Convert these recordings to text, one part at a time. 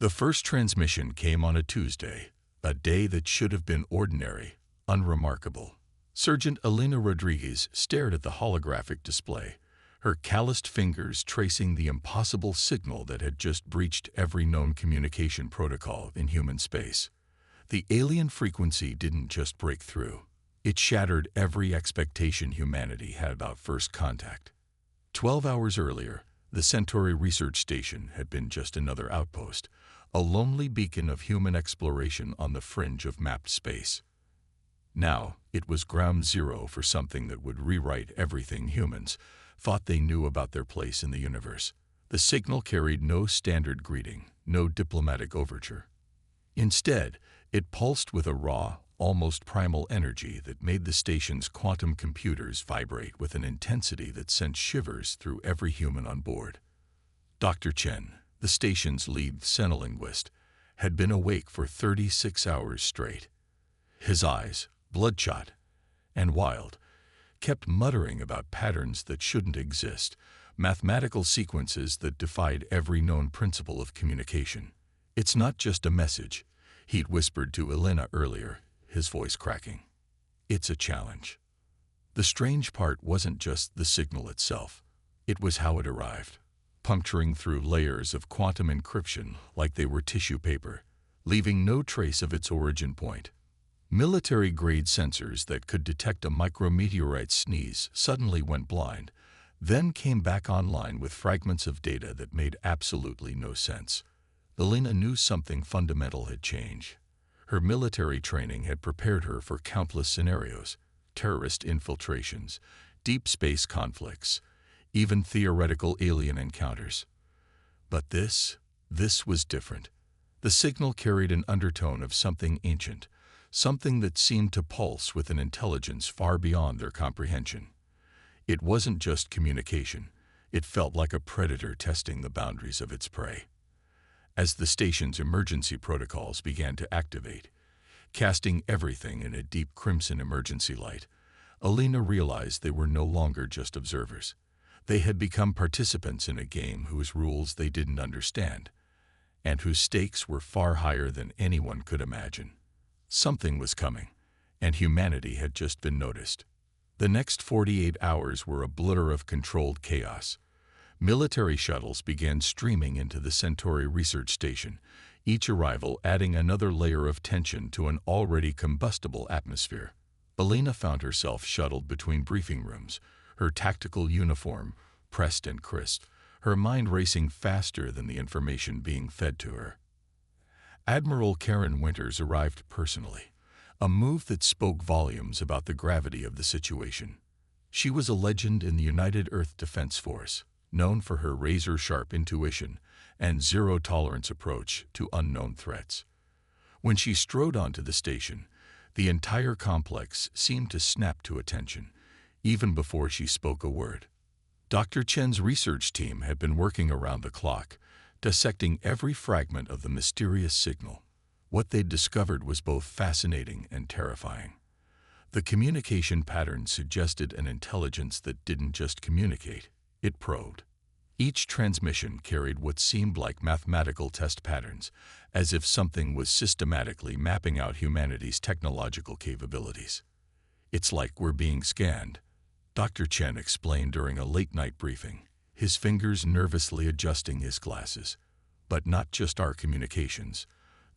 The first transmission came on a Tuesday, a day that should have been ordinary, unremarkable. Sergeant Elena Rodriguez stared at the holographic display, her calloused fingers tracing the impossible signal that had just breached every known communication protocol in human space. The alien frequency didn't just break through. It shattered every expectation humanity had about first contact. 12 hours earlier, the Centauri research station had been just another outpost, a lonely beacon of human exploration on the fringe of mapped space. Now, it was ground zero for something that would rewrite everything humans thought they knew about their place in the universe. The signal carried no standard greeting, no diplomatic overture. Instead, it pulsed with a raw, almost primal energy that made the station's quantum computers vibrate with an intensity that sent shivers through every human on board. Dr. Chen, the station's lead xenolinguist, had been awake for 36 hours straight. His eyes, bloodshot and wild, kept muttering about patterns that shouldn't exist, mathematical sequences that defied every known principle of communication. "It's not just a message," he'd whispered to Elena earlier, his voice cracking. "It's a challenge." The strange part wasn't just the signal itself. It was how it arrived, puncturing through layers of quantum encryption like they were tissue paper, leaving no trace of its origin point. Military-grade sensors that could detect a micrometeorite sneeze suddenly went blind, then came back online with fragments of data that made absolutely no sense. Elena knew something fundamental had changed. Her military training had prepared her for countless scenarios: terrorist infiltrations, deep space conflicts, even theoretical alien encounters. But this was different. The signal carried an undertone of something ancient, something that seemed to pulse with an intelligence far beyond their comprehension. It wasn't just communication. It felt like a predator testing the boundaries of its prey. As the station's emergency protocols began to activate, casting everything in a deep crimson emergency light, Elena realized they were no longer just observers. They had become participants in a game whose rules they didn't understand, and whose stakes were far higher than anyone could imagine. Something was coming, and humanity had just been noticed. The next 48 hours were a blur of controlled chaos. Military shuttles began streaming into the Centauri research station, each arrival adding another layer of tension to an already combustible atmosphere. Elena found herself shuttled between briefing rooms, her tactical uniform pressed and crisp, her mind racing faster than the information being fed to her. Admiral Karen Winters arrived personally, a move that spoke volumes about the gravity of the situation. She was a legend in the United Earth Defense Force, known for her razor-sharp intuition and zero-tolerance approach to unknown threats. When she strode onto the station, the entire complex seemed to snap to attention, even before she spoke a word. Dr. Chen's research team had been working around the clock, dissecting every fragment of the mysterious signal. What they'd discovered was both fascinating and terrifying. The communication pattern suggested an intelligence that didn't just communicate, it probed. Each transmission carried what seemed like mathematical test patterns, as if something was systematically mapping out humanity's technological capabilities. "It's like we're being scanned," Dr. Chen explained during a late-night briefing, his fingers nervously adjusting his glasses. "But not just our communications.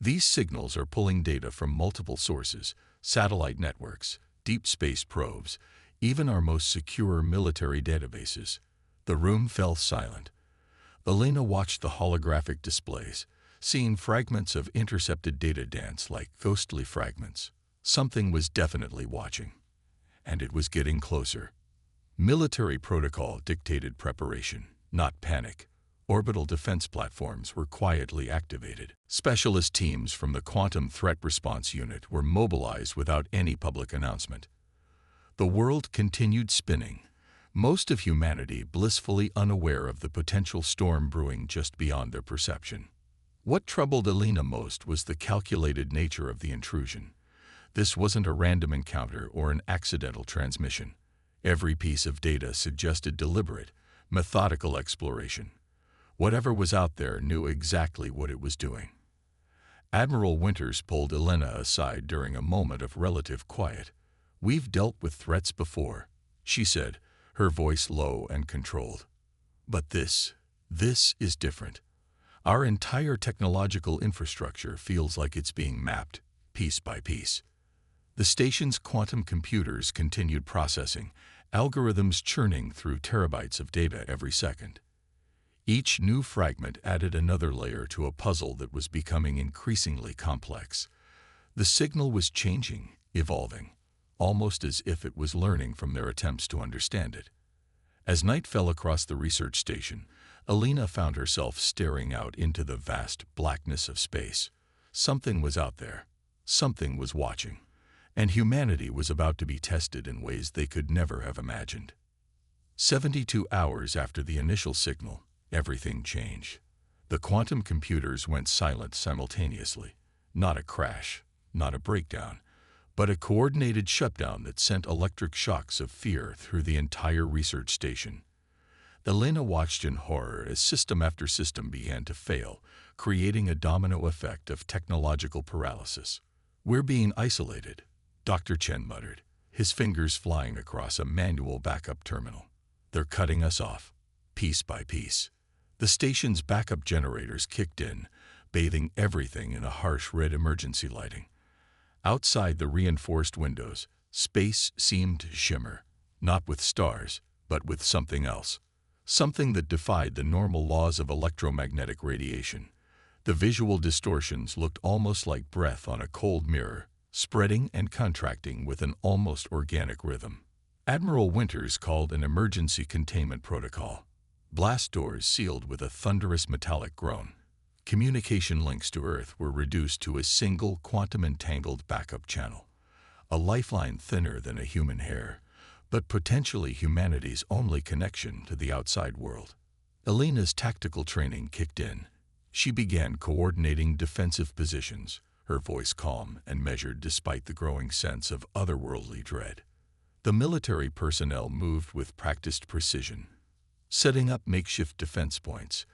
These signals are pulling data from multiple sources: satellite networks, deep space probes, even our most secure military databases." The room fell silent. Elena watched the holographic displays, seeing fragments of intercepted data dance like ghostly fragments. Something was definitely watching, and it was getting closer. Military protocol dictated preparation, not panic. Orbital defense platforms were quietly activated. Specialist teams from the Quantum Threat Response Unit were mobilized without any public announcement. The world continued spinning, most of humanity blissfully unaware of the potential storm brewing just beyond their perception. What troubled Elena most was the calculated nature of the intrusion. This wasn't a random encounter or an accidental transmission. Every piece of data suggested deliberate, methodical exploration. Whatever was out there knew exactly what it was doing. Admiral Winters pulled Elena aside during a moment of relative quiet. "We've dealt with threats before," she said, her voice low and controlled. "But this is different. Our entire technological infrastructure feels like it's being mapped, piece by piece." The station's quantum computers continued processing, algorithms churning through terabytes of data every second. Each new fragment added another layer to a puzzle that was becoming increasingly complex. The signal was changing, evolving, almost as if it was learning from their attempts to understand it. As night fell across the research station, Elena found herself staring out into the vast blackness of space. Something was out there. Something was watching. And humanity was about to be tested in ways they could never have imagined. 72 hours after the initial signal, everything changed. The quantum computers went silent simultaneously. Not a crash, not a breakdown, but a coordinated shutdown that sent electric shocks of fear through the entire research station. Elena watched in horror as system after system began to fail, creating a domino effect of technological paralysis. "We're being isolated," Dr. Chen muttered, his fingers flying across a manual backup terminal. "They're cutting us off, piece by piece." The station's backup generators kicked in, bathing everything in a harsh red emergency lighting. Outside the reinforced windows, space seemed to shimmer, not with stars, but with something else. Something that defied the normal laws of electromagnetic radiation. The visual distortions looked almost like breath on a cold mirror, spreading and contracting with an almost organic rhythm. Admiral Winters called an emergency containment protocol. Blast doors sealed with a thunderous metallic groan. Communication links to Earth were reduced to a single quantum-entangled backup channel, a lifeline thinner than a human hair, but potentially humanity's only connection to the outside world. Elena's tactical training kicked in. She began coordinating defensive positions, her voice calm and measured despite the growing sense of otherworldly dread. The military personnel moved with practiced precision, setting up makeshift defense points,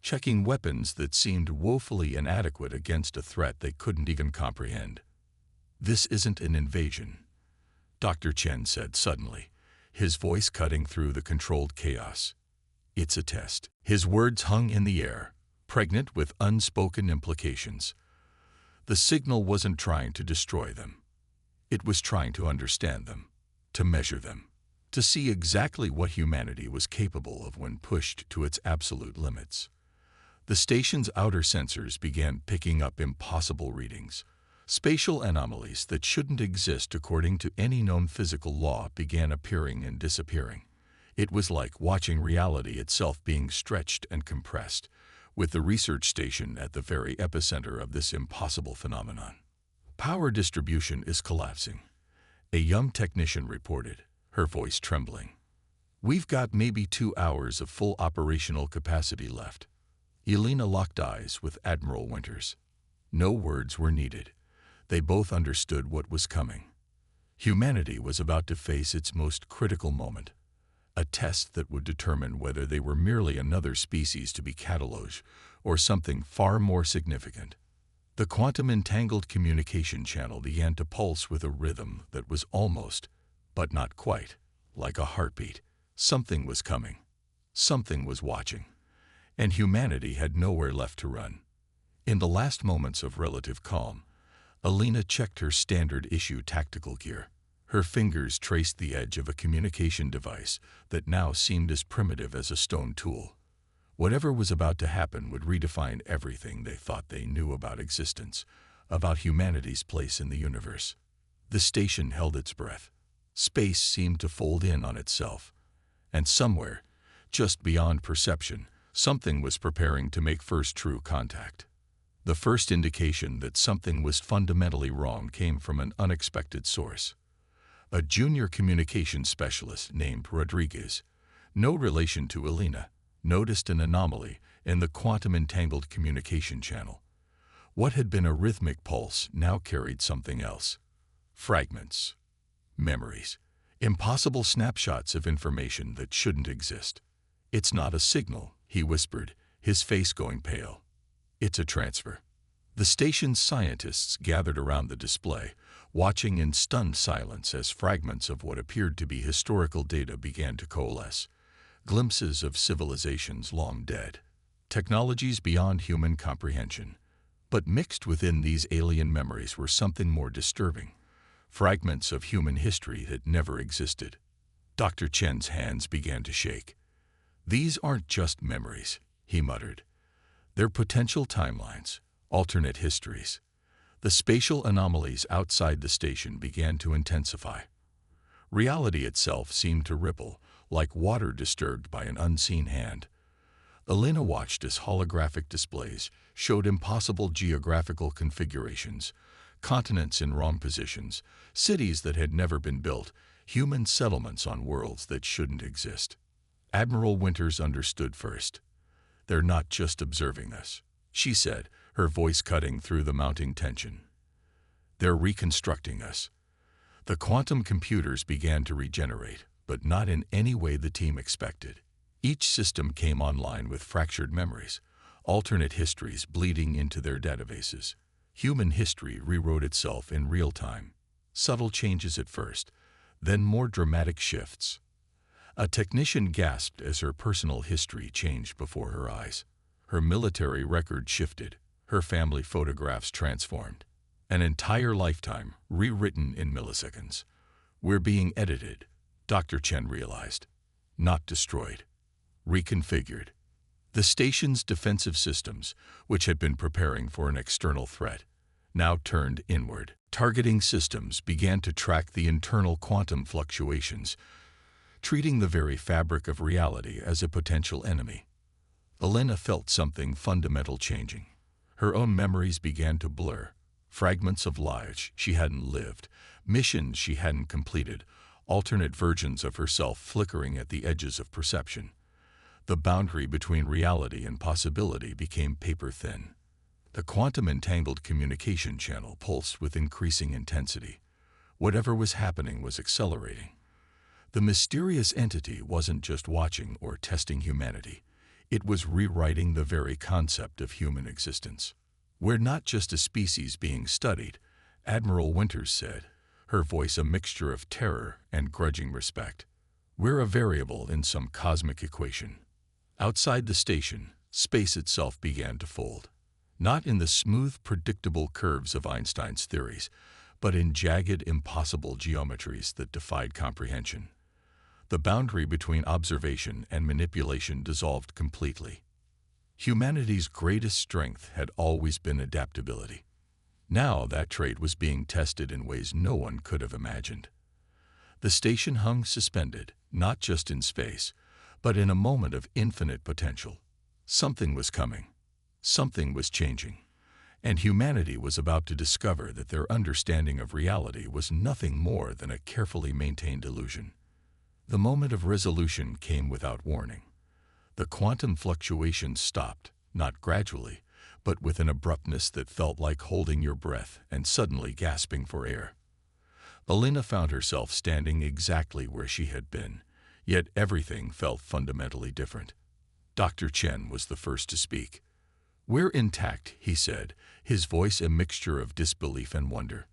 checking weapons that seemed woefully inadequate against a threat they couldn't even comprehend. "This isn't an invasion," Dr. Chen said suddenly, his voice cutting through the controlled chaos. "It's a test." His words hung in the air, pregnant with unspoken implications. The signal wasn't trying to destroy them. It was trying to understand them, to measure them, to see exactly what humanity was capable of when pushed to its absolute limits. The station's outer sensors began picking up impossible readings. Spatial anomalies that shouldn't exist according to any known physical law began appearing and disappearing. It was like watching reality itself being stretched and compressed, with the research station at the very epicenter of this impossible phenomenon. "Power distribution is collapsing," a young technician reported, her voice trembling. "We've got maybe 2 hours of full operational capacity left." Elena locked eyes with Admiral Winters. No words were needed. They both understood what was coming. Humanity was about to face its most critical moment, a test that would determine whether they were merely another species to be cataloged or something far more significant. The quantum-entangled communication channel began to pulse with a rhythm that was almost, but not quite, like a heartbeat. Something was coming. Something was watching. And humanity had nowhere left to run. In the last moments of relative calm, Elena checked her standard-issue tactical gear. Her fingers traced the edge of a communication device that now seemed as primitive as a stone tool. Whatever was about to happen would redefine everything they thought they knew about existence, about humanity's place in the universe. The station held its breath. Space seemed to fold in on itself. And somewhere, just beyond perception, something was preparing to make first true contact. The first indication that something was fundamentally wrong came from an unexpected source. A junior communications specialist named Rodriguez, no relation to Elena, noticed an anomaly in the quantum-entangled communication channel. What had been a rhythmic pulse now carried something else. Fragments. Memories. Impossible snapshots of information that shouldn't exist. "It's not a signal," he whispered, his face going pale. "It's a transfer." The station's scientists gathered around the display, watching in stunned silence as fragments of what appeared to be historical data began to coalesce. Glimpses of civilizations long dead, technologies beyond human comprehension. But mixed within these alien memories were something more disturbing. Fragments of human history that never existed. Dr. Chen's hands began to shake. "These aren't just memories," he muttered. "They're potential timelines, alternate histories." The spatial anomalies outside the station began to intensify. Reality itself seemed to ripple, like water disturbed by an unseen hand. Elena watched as holographic displays showed impossible geographical configurations, continents in wrong positions, cities that had never been built, human settlements on worlds that shouldn't exist. Admiral Winters understood first. "They're not just observing us," she said, her voice cutting through the mounting tension. "They're reconstructing us." The quantum computers began to regenerate, but not in any way the team expected. Each system came online with fractured memories, alternate histories bleeding into their databases. Human history rewrote itself in real time. Subtle changes at first, then more dramatic shifts. A technician gasped as her personal history changed before her eyes. Her military record shifted, her family photographs transformed. An entire lifetime rewritten in milliseconds. "We're being edited," Dr. Chen realized. "Not destroyed. Reconfigured." The station's defensive systems, which had been preparing for an external threat, now turned inward. Targeting systems began to track the internal quantum fluctuations, treating the very fabric of reality as a potential enemy. Elena felt something fundamental changing. Her own memories began to blur. Fragments of lives she hadn't lived, missions she hadn't completed, alternate versions of herself flickering at the edges of perception. The boundary between reality and possibility became paper-thin. The quantum-entangled communication channel pulsed with increasing intensity. Whatever was happening was accelerating. The mysterious entity wasn't just watching or testing humanity. It was rewriting the very concept of human existence. "We're not just a species being studied," Admiral Winters said, her voice a mixture of terror and grudging respect. "We're a variable in some cosmic equation." Outside the station, space itself began to fold. Not in the smooth, predictable curves of Einstein's theories, but in jagged, impossible geometries that defied comprehension. The boundary between observation and manipulation dissolved completely. Humanity's greatest strength had always been adaptability. Now that trait was being tested in ways no one could have imagined. The station hung suspended, not just in space, but in a moment of infinite potential. Something was coming. Something was changing. And humanity was about to discover that their understanding of reality was nothing more than a carefully maintained illusion. The moment of resolution came without warning. The quantum fluctuations stopped, not gradually, but with an abruptness that felt like holding your breath and suddenly gasping for air. Elena found herself standing exactly where she had been, yet everything felt fundamentally different. Dr. Chen was the first to speak. "We're intact," he said, his voice a mixture of disbelief and wonder.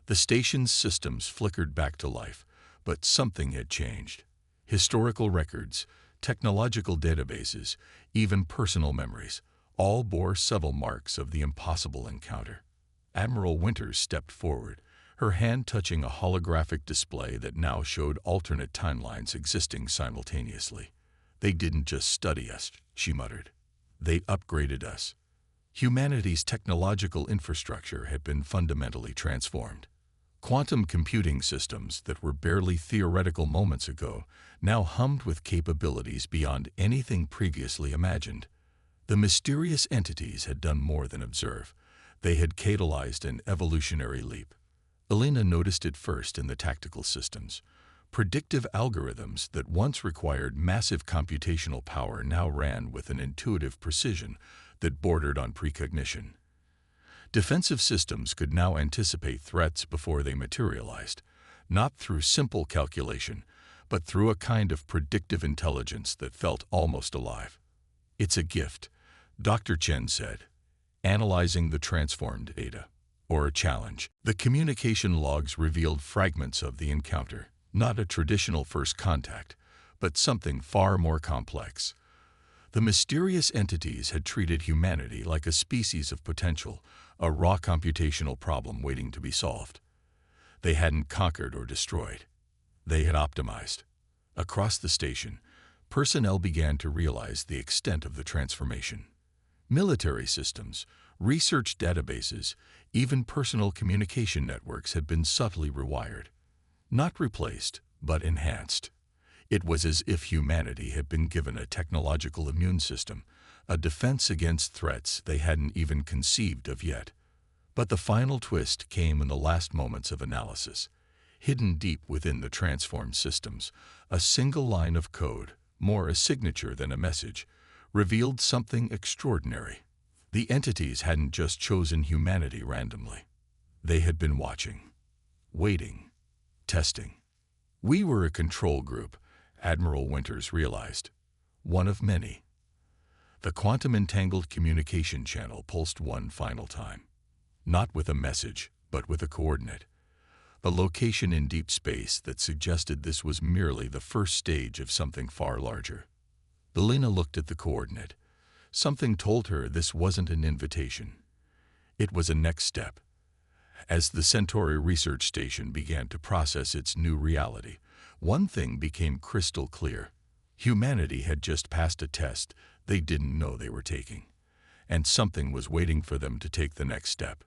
The station's systems flickered back to life, but something had changed. Historical records, technological databases, even personal memories, all bore subtle marks of the impossible encounter. Admiral Winters stepped forward, her hand touching a holographic display that now showed alternate timelines existing simultaneously. "They didn't just study us," she muttered. "They upgraded us." Humanity's technological infrastructure had been fundamentally transformed. Quantum computing systems that were barely theoretical moments ago now hummed with capabilities beyond anything previously imagined. The mysterious entities had done more than observe. They had catalyzed an evolutionary leap. Elena noticed it first in the tactical systems. Predictive algorithms that once required massive computational power now ran with an intuitive precision that bordered on precognition. Defensive systems could now anticipate threats before they materialized, not through simple calculation, but through a kind of predictive intelligence that felt almost alive. "It's a gift," Dr. Chen said, analyzing the transformed data, or a challenge. The communication logs revealed fragments of the encounter, not a traditional first contact, but something far more complex. The mysterious entities had treated humanity like a species of potential, a raw computational problem waiting to be solved. They hadn't conquered or destroyed. They had optimized. Across the station, personnel began to realize the extent of the transformation. Military systems, research databases, even personal communication networks had been subtly rewired. Not replaced, but enhanced. It was as if humanity had been given a technological immune system, a defense against threats they hadn't even conceived of yet. But the final twist came in the last moments of analysis. Hidden deep within the transformed systems, a single line of code, more a signature than a message, revealed something extraordinary. The entities hadn't just chosen humanity randomly. They had been watching, waiting, testing. We were a control group, Admiral Winters realized. One of many. The quantum-entangled communication channel pulsed one final time. Not with a message, but with a coordinate. A location in deep space that suggested this was merely the first stage of something far larger. Elena looked at the coordinate. Something told her this wasn't an invitation. It was a next step. As the Centauri research station began to process its new reality, one thing became crystal clear. Humanity had just passed a test they didn't know they were taking, and something was waiting for them to take the next step.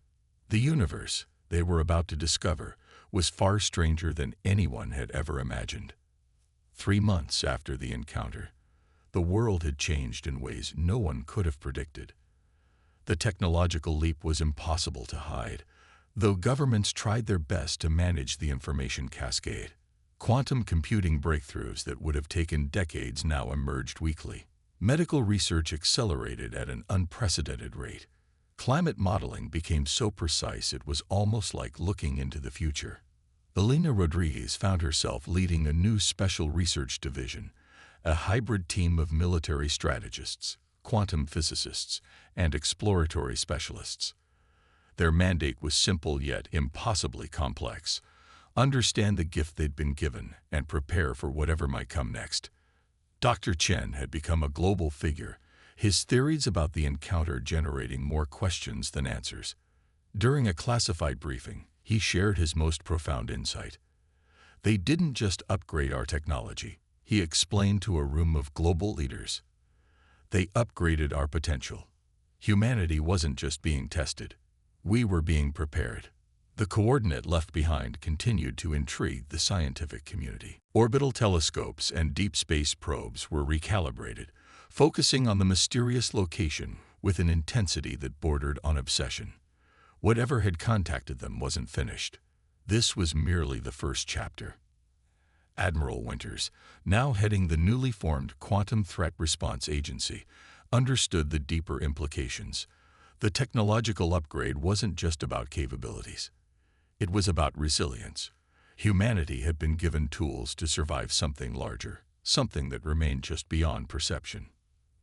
The universe they were about to discover was far stranger than anyone had ever imagined. 3 months after the encounter, the world had changed in ways no one could have predicted. The technological leap was impossible to hide, though governments tried their best to manage the information cascade. Quantum computing breakthroughs that would have taken decades now emerged weekly. Medical research accelerated at an unprecedented rate. Climate modeling became so precise it was almost like looking into the future. Elena Rodriguez found herself leading a new special research division, a hybrid team of military strategists, quantum physicists, and exploratory specialists. Their mandate was simple yet impossibly complex: understand the gift they'd been given and prepare for whatever might come next. Dr. Chen had become a global figure, his theories about the encounter generating more questions than answers. During a classified briefing, he shared his most profound insight. "They didn't just upgrade our technology," he explained to a room of global leaders. "They upgraded our potential. Humanity wasn't just being tested. We were being prepared." The coordinate left behind continued to intrigue the scientific community. Orbital telescopes and deep space probes were recalibrated, focusing on the mysterious location with an intensity that bordered on obsession. Whatever had contacted them wasn't finished. This was merely the first chapter. Admiral Winters, now heading the newly formed Quantum Threat Response Agency, understood the deeper implications. The technological upgrade wasn't just about capabilities. It was about resilience. Humanity had been given tools to survive something larger, something that remained just beyond perception.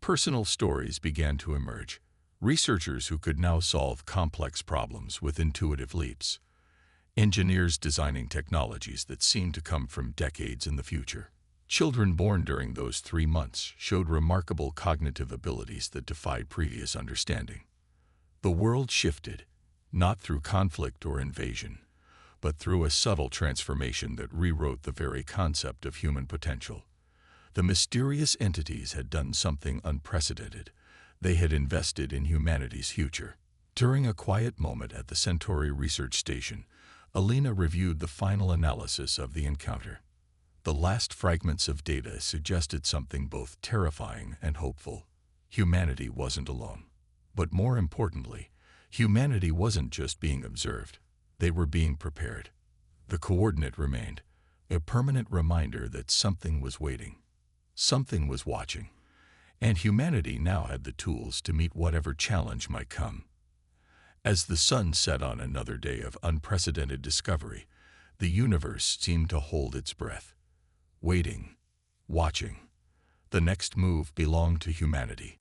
Personal stories began to emerge. Researchers who could now solve complex problems with intuitive leaps. Engineers designing technologies that seemed to come from decades in the future. Children born during those 3 months showed remarkable cognitive abilities that defied previous understanding. The world shifted, not through conflict or invasion, but through a subtle transformation that rewrote the very concept of human potential. The mysterious entities had done something unprecedented. They had invested in humanity's future. During a quiet moment at the Centauri research station, Elena reviewed the final analysis of the encounter. The last fragments of data suggested something both terrifying and hopeful. Humanity wasn't alone. But more importantly, humanity wasn't just being observed. They were being prepared. The coordinate remained, a permanent reminder that something was waiting. Something was watching. And humanity now had the tools to meet whatever challenge might come. As the sun set on another day of unprecedented discovery, the universe seemed to hold its breath. Waiting, watching. The next move belonged to humanity.